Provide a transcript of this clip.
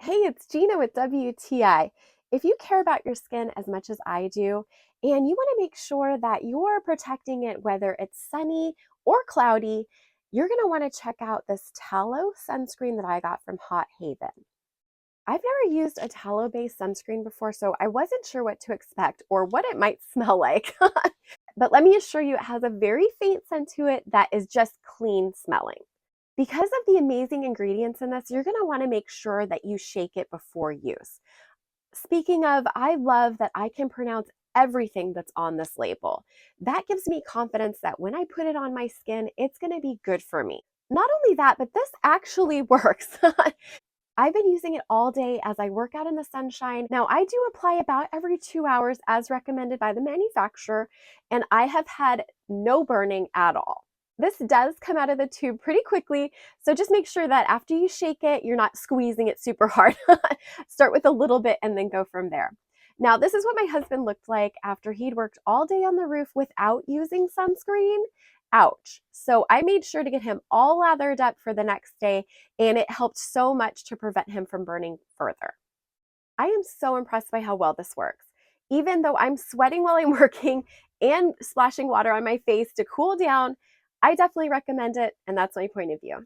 Hey, it's Gina with WTI. If you care about your skin as much as I do, and you want to make sure that you're protecting it whether it's sunny or cloudy, you're going to want to check out this tallow sunscreen that I got from Hot Haven. I've never used a tallow-based sunscreen before, so I wasn't sure what to expect or what it might smell like. But let me assure you, it has a very faint scent to it that is just clean smelling. Because of the amazing ingredients in this, you're going to want to make sure that you shake it before use. Speaking of, I love that I can pronounce everything that's on this label. That gives me confidence that when I put it on my skin, it's going to be good for me. Not only that, but this actually works. I've been using it all day as I work out in the sunshine. Now, I do apply about every 2 hours as recommended by the manufacturer, and I have had no burning at all. This does come out of the tube pretty quickly, so just make sure that after you shake it, you're not squeezing it super hard. Start with a little bit and then go from there. Now, this is what my husband looked like after he'd worked all day on the roof without using sunscreen. Ouch. So I made sure to get him all lathered up for the next day, and it helped so much to prevent him from burning further. I am so impressed by how well this works. Even though I'm sweating while I'm working and splashing water on my face to cool down, I definitely recommend it, and that's my point of view.